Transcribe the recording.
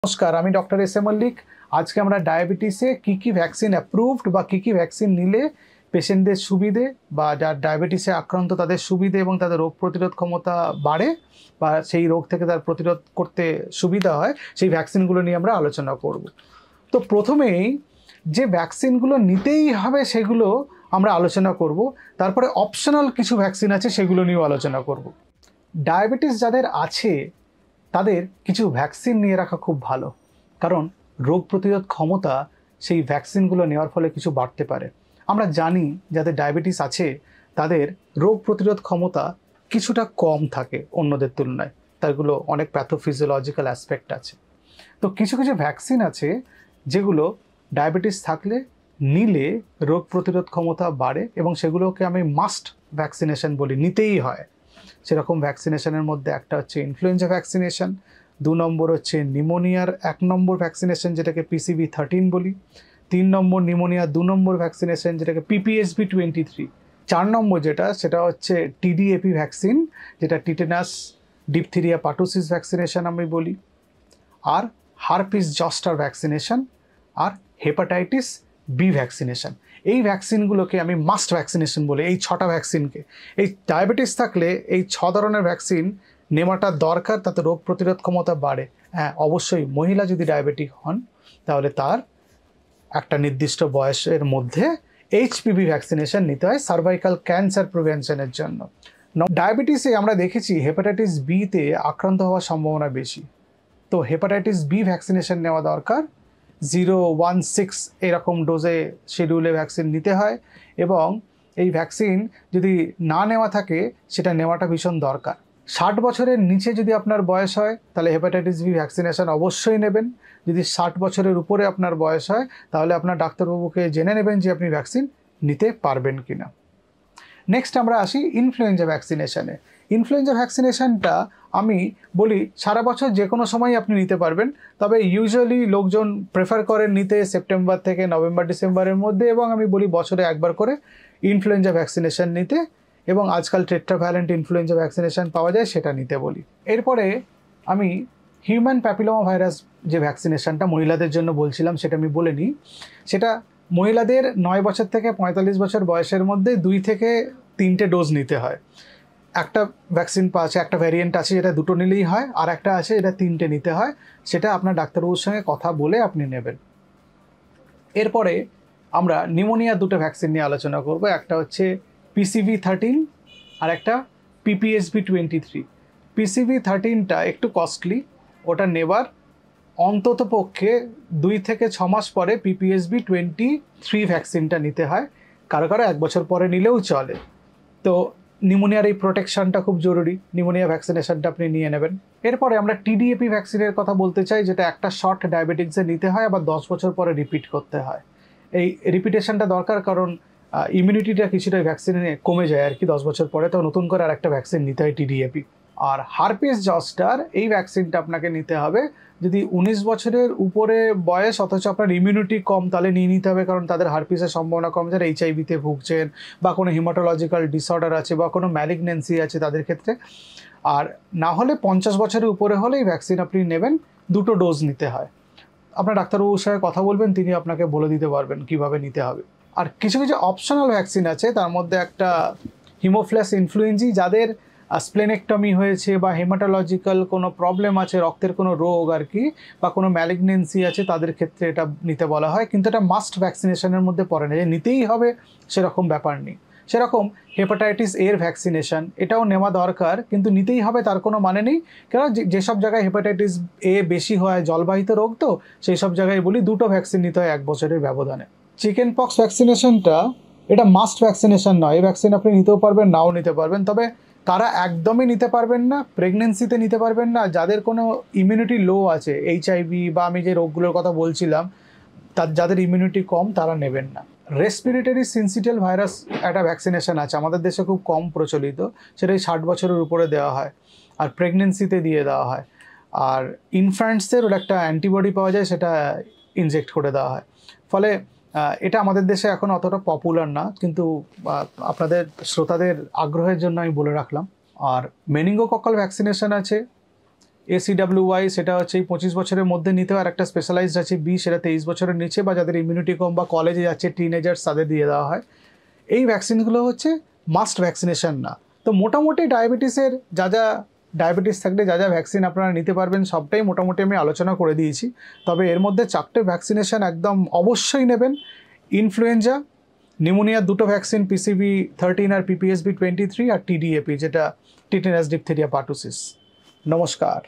नमस्कार আমি doctor S A Mallick. আজকে আমরা ডায়াবেটিসে কি কি ভ্যাকসিন অ্যাপ্রুভড বা কি কি ভ্যাকসিন নিলে পেশেন্টদের সুবিধে বা যার ডায়াবেটিসে আক্রান্ত তাদের সুবিধে এবং তাদের রোগ প্রতিরোধ ক্ষমতা বাড়ে বা সেই রোগ থেকে তার প্রতিরোধ করতে সুবিধা হয় সেই ভ্যাকসিনগুলো নিয়ে আমরা আলোচনা করব। তো প্রথমেই যে ভ্যাকসিনগুলো নিতেই হবে সেগুলো আমরা আলোচনা করব, তারপরে অপশনাল কিছু ভ্যাকসিন আছে সেগুলো নিয়েও আলোচনা করব। ডায়াবেটিস যাদের আছে তাদের কিছু ভ্যাকসিন নিয়ে রাখা খুব ভালো, কারণ রোগ প্রতিরোধ ক্ষমতা সেই ভ্যাকসিনগুলো নেওয়ার ফলে কিছু বাড়তে পারে। আমরা জানি যাদের ডায়াবেটিস আছে তাদের রোগ প্রতিরোধ ক্ষমতা কিছুটা কম থাকে অন্যদের তুলনায়, তারগুলো অনেক প্যাথোফিজিওলজিক্যাল অ্যাসপেক্ট আছে। তো কিছু কিছু ভ্যাকসিন আছে যেগুলো ডায়াবেটিস থাকলে নিলে রোগ প্রতিরোধ ক্ষমতা বাড়ে এবং সেগুলোকে আমি মাস্ট ভ্যাকসিনেশন বলি, নিতেই হয়। সেরকম ভ্যাকসিনেশনের মধ্যে একটা হচ্ছে ইনফ্লুয়েঞ্জা ভ্যাকসিনেশন, 2 নম্বর হচ্ছে নিউমোনিয়ার 1 নম্বর ভ্যাকসিনেশন যেটাকে PCV13 বলি, 3 নম্বর নিউমোনিয়া 2 নম্বর ভ্যাকসিনেশন যেটাকে PPSV23, 4 নম্বর সেটা হচ্ছে TDAP ভ্যাকসিন যেটা টিটেনাস ডিপথেরিয়া পার্টুসিস ভ্যাকসিনেশন আমি বলি, আর হারপিস জস্টার ভ্যাকসিনেশন, আর হেপাটাইটিস বি ভ্যাকসিনেশন। এই ভ্যাকসিনগুলোকে আমি মাস্ট ভ্যাকসিনেশন বলি, এই 6টা ভ্যাকসিনকে। এই ডায়াবেটিস থাকলে এই 6 ধরনের ভ্যাকসিন নেওয়াটা দরকার, তাতে রোগ প্রতিরোধ ক্ষমতা বাড়ে। হ্যাঁ, অবশ্যই মহিলা যদি ডায়াবেটিক হন তাহলে তার একটা নির্দিষ্ট বয়সের মধ্যে HPV ভ্যাকসিনেশন নিতে হয় সার্ভাইকাল ক্যান্সার প্রিভেনশনের জন্য। ডায়াবেটিসে আমরা দেখেছি হেপাটাইটিস বিতে আক্রান্ত হওয়ার সম্ভাবনা বেশি, তো হেপাটাইটিস বি ভ্যাকসিনেশন নেওয়া দরকার। 0, 1, 6 এরকম ডোজে শিডিউলে ভ্যাকসিন নিতে হয়, এবং এই ভ্যাকসিন যদি না নেওয়া থাকে সেটা নেওয়াটা ভীষণ দরকার। 60 বছরের নিচে যদি আপনার বয়স হয় তাহলে হেপাটাইটিস বি ভ্যাকসিনেশন অবশ্যই নেবেন। যদি 60 বছরের উপরে আপনার বয়স হয় তাহলে আপনার ডাক্তারবাবুকে জেনে নেবেন যে আপনি ভ্যাকসিন নিতে পারবেন কিনা। নেক্সট আমরা আসি ইনফ্লুয়েঞ্জা ভ্যাকসিনেশনে। ইনফ্লুয়েঞ্জা ভ্যাকসিনেশনটা আমি বলি সারা বছর যে কোনো সময় আপনি নিতে পারবেন, তবে ইউজুয়ালি লোকজন প্রেফার করেন নিতে সেপ্টেম্বর থেকে নভেম্বর ডিসেম্বরের মধ্যে, এবং আমি বলি বছরে একবার করে ইনফ্লুয়েঞ্জা ভ্যাকসিনেশন নিতে, এবং আজকাল টেট্রাভ্যালেন্ট ইনফ্লুয়েঞ্জা ভ্যাকসিনেশন পাওয়া যায় সেটা নিতে বলি। এরপরে আমি হিউম্যান প্যাপিলোমা ভাইরাস যে ভ্যাকসিনেশনটা মহিলাদের জন্য বলছিলাম সেটা আমি বলে নিই। সেটা মহিলাদের 9 বছর থেকে 45 বছর বয়সের মধ্যে 2 থেকে 3টে ডোজ নিতে হয়। একটা ভ্যাকসিন আছে, একটা ভ্যারিয়েন্ট আছে যেটা 2টো নিলেই হয়, আর একটা আছে এটা 3টে নিতে হয়। সেটা আপনার ডাক্তারবাবুর সঙ্গে কথা বলে আপনি নেবেন। এরপরে আমরা নিউমোনিয়া 2টো ভ্যাকসিন নিয়ে আলোচনা করব। একটা হচ্ছে PCV13 আর একটা PPSV23। PCV13টা একটু কস্টলি, ওটা নেবার অন্তত পক্ষে 2 থেকে 6 মাস পরে PPSV23 ভ্যাকসিনটা নিতে হয়, কারো কারো 1 বছর পরে নিলেও চলে। তো নিউমোনিয়ার এই প্রোটেকশনটা খুব জরুরি, নিউমোনিয়া ভ্যাকসিনেশনটা আপনি নিয়ে নেবেন। এরপরে আমরা TDAP ভ্যাকসিনের কথা বলতে চাই, যেটা একটা শট ডায়াবেটিক্সে নিতে হয়, আবার 10 বছর পরে রিপিট করতে হয়। এই রিপিটেশনটা দরকার, কারণ ইমিউনিটিটা কিছুটা ভ্যাকসিনে কমে যায় আর কি 10 বছর পরে, তো নতুন করে আর একটা ভ্যাকসিন নিতে হয় TDAP। আর হারপিস জস্টার এই ভ্যাকসিনটা আপনাকে নিতে হবে যদি 19 বছরের উপরে বয়স অথচ আপনার ইমিউনিটি কম, তাহলে নিয়ে নিতে হবে, কারণ তাদের হারপিসের সম্ভাবনা কম, যারা HIV-তে ভুগছেন বা কোনো হিমাটোলজিক্যাল ডিসঅর্ডার আছে বা কোনো ম্যালিগনেন্সি আছে তাদের ক্ষেত্রে। আর না হলে 50 বছরের উপরে হলে এই ভ্যাকসিন আপনি নেবেন, 2টো ডোজ নিতে হয়। আপনার ডাক্তারবাবুর সঙ্গে কথা বলবেন, তিনি আপনাকে বলে দিতে পারবেন কিভাবে নিতে হবে। আর কিছু কিছু অপশনাল ভ্যাকসিন আছে, তার মধ্যে একটা হিমোফিলাস ইনফ্লুয়েঞ্জি, যাদের স্প্লেনেক্টমি হয়েছে বা হেমাটোলজিক্যাল কোনো প্রবলেম আছে, রক্তের কোনো রোগ আর কি, বা কোনো ম্যালিগনেন্সি আছে, তাদের ক্ষেত্রে এটা নিতে বলা হয়। কিন্তু এটা মাস্ট ভ্যাকসিনেশনের মধ্যে পড়ে না যে নিতেই হবে সেরকম ব্যাপার নেই। সেরকম হেপাটাইটিস এর ভ্যাকসিনেশন, এটাও নেওয়া দরকার, কিন্তু নিতেই হবে তার কোনো মানে নেই, কেন যেসব জায়গায় হেপাটাইটিস এ বেশি হয়, জলবাহিত রোগ, তো সেই সব জায়গায় বলি 2টো ভ্যাকসিন নিতে হয় 1 বছরের ব্যবধানে। চিকেন পক্স ভ্যাকসিনেশনটা এটা মাস্ট ভ্যাকসিনেশন নয়, এই ভ্যাকসিন আপনি নিতেও পারবেন নাও নিতে পারবেন, তবে তারা একদমই নিতে পারবেন না, প্রেগনেন্সিতে নিতে পারবেন না, যাদের কোনো ইমিউনিটি লো আছে, HIV বা আমি যে রোগগুলোর কথা বলছিলাম যাদের ইমিউনিটি কম তারা নেবেন না। রেসপিরেটরি সিনসিটিয়াল ভাইরাস একটা ভ্যাকসিনেশন আছে, আমাদের দেশে খুব কম প্রচলিত, সেটাই 60 বছরের উপরে দেওয়া হয় আর প্রেগনেন্সিতে দিয়ে দেওয়া হয়। আর ইনফ্যান্টসের ওর একটা অ্যান্টিবডি পাওয়া যায়, সেটা ইনজেক্ট করে দেওয়া হয়। ফলে এটা আমাদের দেশে এখন অতটা পপুলার না, কিন্তু আপনাদের শ্রোতাদের আগ্রহের জন্য আমি বলে রাখলাম। আর মেনিঙ্গোকক্কাল ভ্যাকসিনেশন আছে, ACWY সেটা হচ্ছে এই 25 বছরের মধ্যে নিতে হয়, আর একটা স্পেশালাইজড আছে B, সেটা 23 বছরের নিচে বা যাদের ইমিউনিটি কম বা কলেজে যাচ্ছে টিনেজার্স তাদের দিয়ে দেওয়া হয়। এই ভ্যাকসিনগুলো হচ্ছে মাস্ট ভ্যাকসিনেশন না। তো মোটামুটি ডায়াবেটিসের ডায়াবেটিস থাকলে যা ভ্যাকসিন আপনারা নিতে পারবেন সবটাই মোটামুটি আমি আলোচনা করে দিয়েছি। তবে এর মধ্যে 4টে ভ্যাকসিনেশন একদম অবশ্যই নেবেন। ইনফ্লুয়েঞ্জা, নিউমোনিয়ার 2টো ভ্যাকসিন, PCV13 আর PPSB23, আর TDAP যেটা টিটেনাস ডিপথেরিয়া পার্টুসিস। নমস্কার।